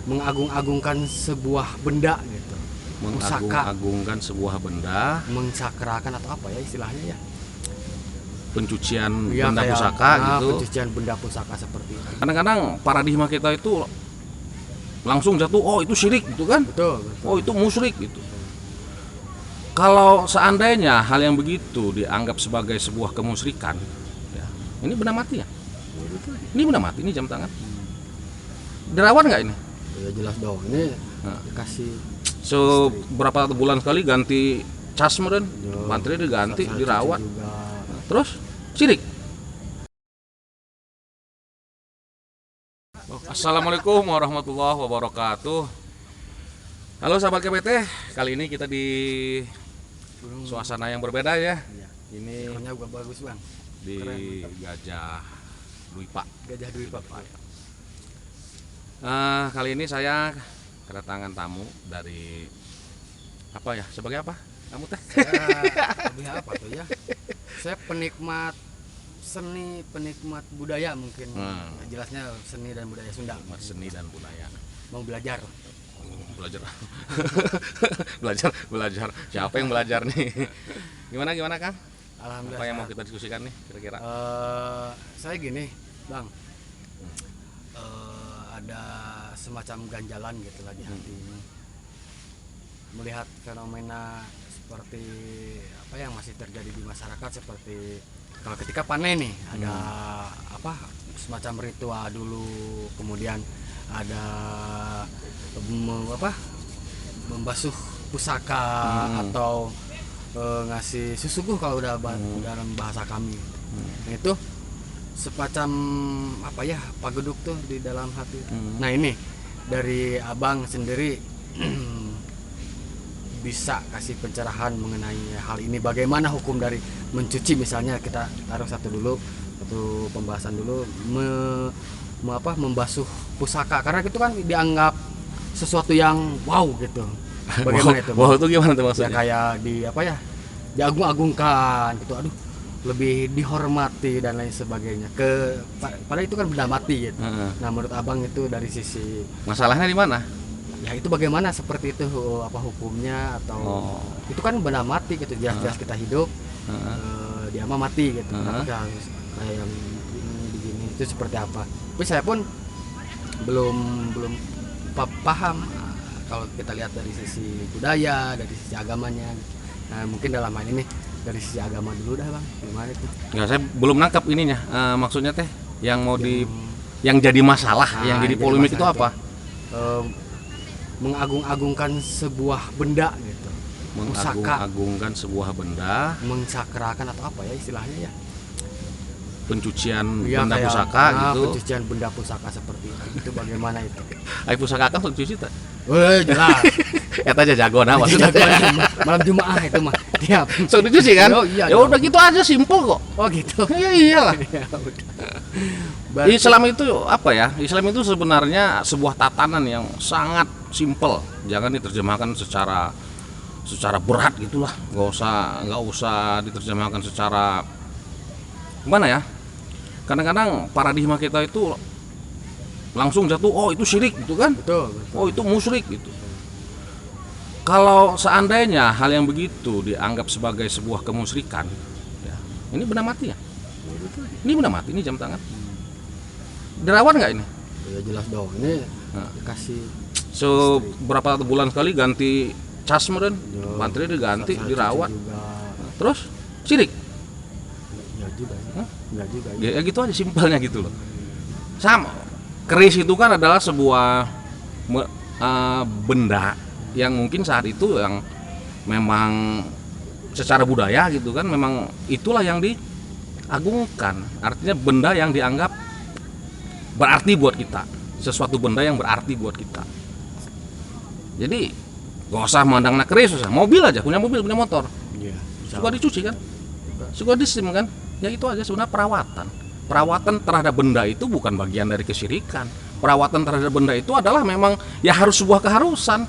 mengagung-agungkan sebuah benda gitu. Pusaka, mengagung-agungkan sebuah benda, mencakrakan atau apa ya istilahnya ya? pencucian Ya, benda kayak, pusaka gitu. pencucian benda pusaka seperti itu. Kadang-kadang paradigma kita itu langsung jatuh, oh itu syirik gitu kan, Betul, betul. oh itu musyrik gitu. Kalau seandainya hal yang begitu dianggap sebagai sebuah kemusyrikan, ya, ini benda mati ya? Ini benda mati, ini jam tangan. Dirawat nggak ini? Ya jelas dong, ini Nah. dikasih Berapa bulan sekali ganti cas meren, ya, baterai diganti, saya dirawat, cuci juga. terus syirik. Assalamualaikum warahmatullahi wabarakatuh. Halo sahabat KPT, kali ini kita di suasana yang berbeda ya. Iya. Ini Ekornya juga bagus bang, di keren, mantap. Gajah Dwi Pak. Gajah Dwi Pak. Kali ini saya kedatangan tamu dari apa ya? Sebagai apa? Kamu teh? Saya lebih apa tuh ya? Saya penikmat seni, penikmat budaya mungkin. Jelasnya seni dan budaya Sunda. Seni dan budaya. Mau belajar. Belajar. belajar. Siapa yang belajar nih? Gimana Kang? Alhamdulillah. Apa yang mau kita diskusikan nih kira-kira? Saya gini, bang. Ada semacam ganjalan gitu lah di hati ini. Melihat fenomena seperti apa yang masih terjadi di masyarakat, seperti kalau ketika panen nih ada apa semacam ritual dulu, kemudian ada membasuh pusaka atau ngasih susuguh kalau udah dalam bahasa kami. Nah, itu semacam apa ya, pageduk tuh di dalam hati. Nah, ini dari abang sendiri bisa kasih pencerahan mengenai hal ini, bagaimana hukum dari mencuci, misalnya kita taruh satu pembahasan dulu, membasuh pusaka, karena itu kan dianggap sesuatu yang wow gitu. Bagaimana itu? Wow, itu gimana tuh Ya maksudnya? kayak diagung-agungkan gitu, aduh, lebih dihormati dan lain sebagainya. Padahal itu kan benda mati gitu. Nah, menurut abang itu dari sisi Masalahnya di mana? ya itu bagaimana, seperti itu apa hukumnya, atau itu kan benda mati gitu, jelas-jelas kita hidup, dia mah mati gitu. Kenapa harus kayak yang begini itu seperti apa? Tapi saya pun belum paham kalau kita lihat dari sisi budaya, dari sisi agamanya. Nah, mungkin dalam hal ini dari sisi agama dulu dah bang, gimana itu? Ya, saya belum nangkap ininya. Maksudnya teh yang mau yang jadi masalah, yang jadi polemik itu apa? Mengagung-agungkan sebuah benda gitu. Pusaka, Mengagung-agungkan sebuah benda, mencakrakan atau apa ya istilahnya ya? pencucian Ya, benda kayak, pusaka gitu. pencucian benda pusaka seperti itu bagaimana itu? Ai pusaka kan pencuci teh. Weh, jelas. Eta aja jago nah maksudnya. Malam Jumat itu mah tiap. Sok dicuci kan? Oh, iya, Ya udah gitu aja, simpel kok. Oh gitu. Ya iyalah. Ya udah. Berarti- Islam itu apa ya? Islam itu sebenarnya sebuah tatanan yang sangat simpel. Jangan diterjemahkan secara berat gitulah. Nggak usah diterjemahkan secara gimana ya? Kadang-kadang paradigma kita itu langsung jatuh, oh itu syirik gitu kan? betul. Oh itu musyrik gitu. Kalau seandainya hal yang begitu dianggap sebagai sebuah kemusyrikan, ya, ini benda mati ya? Ini benda mati, ini jam tangan. Dirawat nggak ini? Ya jelas dong, ini dikasih Berapa bulan sekali ganti cas meren, ya, baterai diganti, saya dirawat, cuci juga. terus syirik. Ya juga ya. Enggak juga ya. Ya gitu aja simpelnya gitu loh. Sama, keris itu kan adalah sebuah benda yang mungkin saat itu yang memang secara budaya gitu kan, memang itulah yang diagungkan. Artinya benda yang dianggap berarti buat kita, sesuatu benda yang berarti buat kita. Jadi gak usah mandang nak keris, usah mobil aja, punya mobil, punya motor, Iya. suka dicuci kan, suka disim kan, ya itu aja sebenarnya perawatan terhadap benda itu bukan bagian dari kesyirikan. Perawatan terhadap benda itu adalah memang ya harus sebuah keharusan.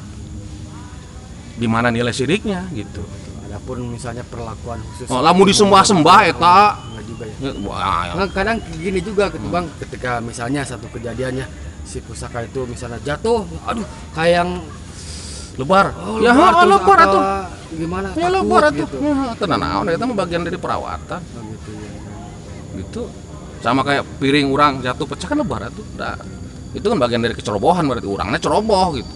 Di mana nilai syiriknya gitu. Adapun misalnya perlakuan khusus. Oh, lamun disembah-sembah eta. Enggak juga ya. Wah, Nah, kadang gini juga gitu bang, ketika misalnya satu kejadiannya si pusaka itu misalnya jatuh, aduh kayak yang Lebar. oh, Ya terus lebar apa, atuh. gimana Ya takut lebar atuh. gitu. Tenan naon eta mah bagian dari perawatan. Oh, gitu ya. Gitu. Sama kayak piring orang jatuh pecah kan lebar atuh. Nah, itu kan bagian dari kecerobohan, berarti orangnya ceroboh gitu.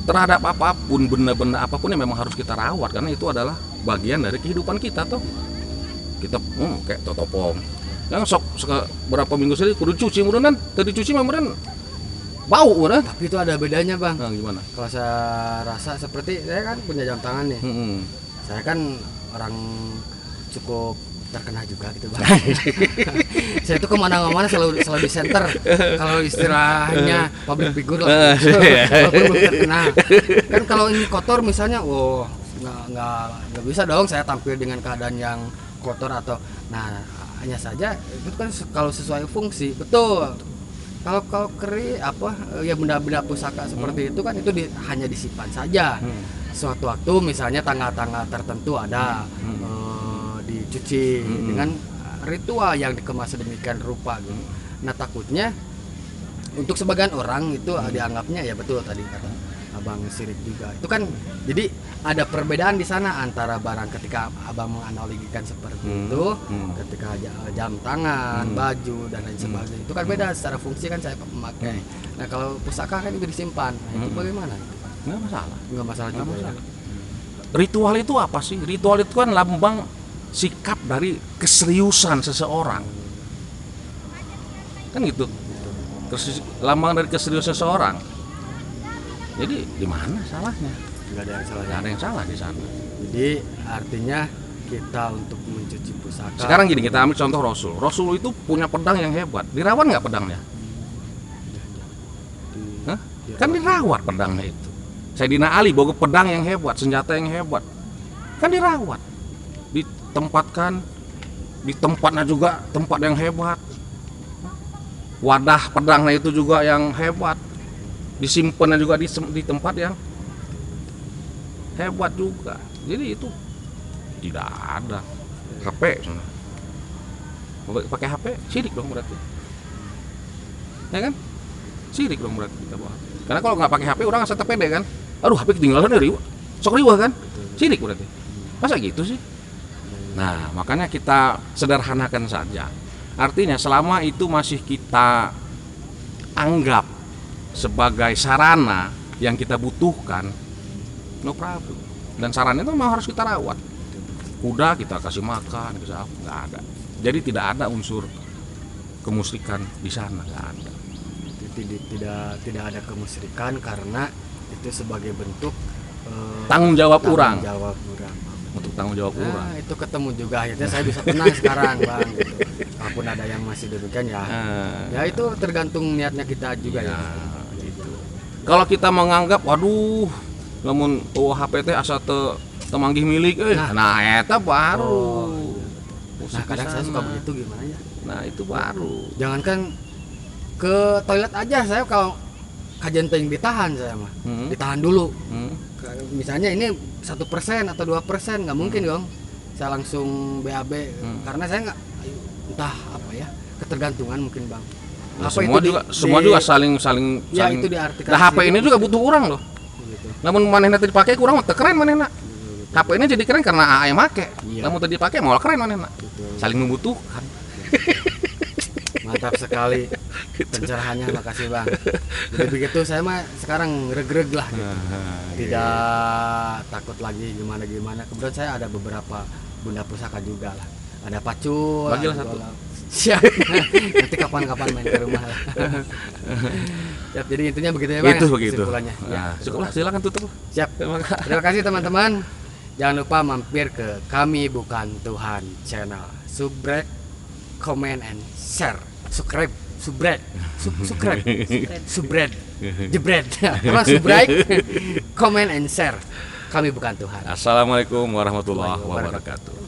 Terhadap apapun, benda-benda apapun yang memang harus kita rawat karena itu adalah bagian dari kehidupan kita tuh. Kita kayak totopong. Yang sok berapa minggu sekali kudu cuci, kemudian tadi cuci kemudian bau kan. Tapi itu ada bedanya bang. Nah, gimana? Kalau saya rasa seperti saya kan punya jam tangan nih. Saya kan orang cukup terkenal juga gitu bang. Saya tuh kemana-mana selalu di center. Kalau istilahnya public figure lah. Walaupun belum terkenal. Kan kalau ini kotor misalnya, nggak bisa dong saya tampil dengan keadaan yang kotor atau, nah hanya saja itu kan kalau sesuai fungsi betul. Kalau keri apa ya benda-benda pusaka seperti itu kan itu hanya disimpan saja. Suatu waktu misalnya tanggal-tanggal tertentu ada dicuci dengan ritual yang dikemas sedemikian rupa gitu. Nah takutnya untuk sebagian orang itu dianggapnya ya betul tadi kata abang sirik juga. Itu kan jadi ada perbedaan di sana antara barang ketika abang menganalogikan seperti itu, ketika jam tangan, baju dan lain sebagainya. Itu kan beda secara fungsi kan saya memakai. Nah kalau pusaka kan itu disimpan. Nah, itu bagaimana? Nggak masalah. Nggak masalah juga. Masalah. Ya? Ritual itu apa sih? Ritual itu kan lambang sikap dari keseriusan seseorang. Kan gitu. Lambang dari keseriusan seseorang. Jadi di mana salahnya? Nggak ada yang salah. Nggak ada yang salah di sana. Jadi artinya kita untuk mencuci pusaka. Sekarang gini, kita ambil contoh Rasul. Rasul itu punya pedang yang hebat. Dirawat nggak pedangnya? Hah? Kan dirawat pedangnya itu. Sayyidina Ali bawa pedang yang hebat, senjata yang hebat. Kan dirawat. Ditempatkan di tempatnya juga tempat yang hebat. Wadah pedangnya itu juga yang hebat. Disimpannya juga di tempat yang hebat juga. Jadi itu tidak ada HP sana. Pakai HP sirik dong berarti. Ya kan? Sirik dong berarti kita bawa. Karena kalau nggak pakai HP orang asal pede kan. Aduh HP ketinggalan dari sok riwah kan? Sirik berarti. Masa gitu sih? Nah, makanya kita sederhanakan saja. Artinya selama itu masih kita anggap sebagai sarana yang kita butuhkan, no problem. Dan sarana itu memang harus kita rawat. Kuda kita kasih makan, kita nggak ada. Jadi tidak ada unsur kemusyrikan di sana, nggak ada. Tidak ada kemusyrikan karena itu sebagai bentuk tanggung jawab orang. Untuk tanggung jawab orang. Itu ketemu juga akhirnya saya bisa tenang sekarang bang. Gitu. Walaupun ada yang masih demikian ya. Ya itu tergantung niatnya kita juga ya. Gitu. Kalau kita menganggap, waduh, namun HPT asa temanggih milik, nah eta baru. Nah kadang saya suka begitu gimana ya. Nah itu baru. Jangankan ke toilet aja saya kalau kajian ting ditahan saya mah, ditahan dulu. Misalnya ini 1% atau 2% nggak mungkin dong. Saya langsung BAB karena saya nggak entah apa ya ketergantungan mungkin bang. Nah, semua juga saling ya itu diartikan. Nah HP ini juga butuh orang loh. Gitu. Namun manehna tadi dipakai kurang keren manehna. HP ini jadi keren karena AM make. Iya. Namun tadi dipakai malah keren manehna. Gitu. Saling membutuhkan. Mantap sekali pencerahannya, makasih bang. Jadi begitu saya mah sekarang reg-reg lah gitu. Tidak takut lagi gimana. Kemudian saya ada beberapa benda pusaka juga lah. Ada pacul. Bagilah satu. Siap. Nanti kapan-kapan main ke rumah lah. Siap, jadi intinya begitu ya bang. Itu begitu. Kesimpulannya. Ya, cukuplah, silakan tutup. Siap. Terima kasih teman-teman. Jangan lupa mampir ke Kami Bukan Tuhan channel. Subscribe, comment and share. Subscribe, jebret. Terus subscribe, comment and share. Kami Bukan Tuhan. Assalamualaikum warahmatullahi wabarakatuh.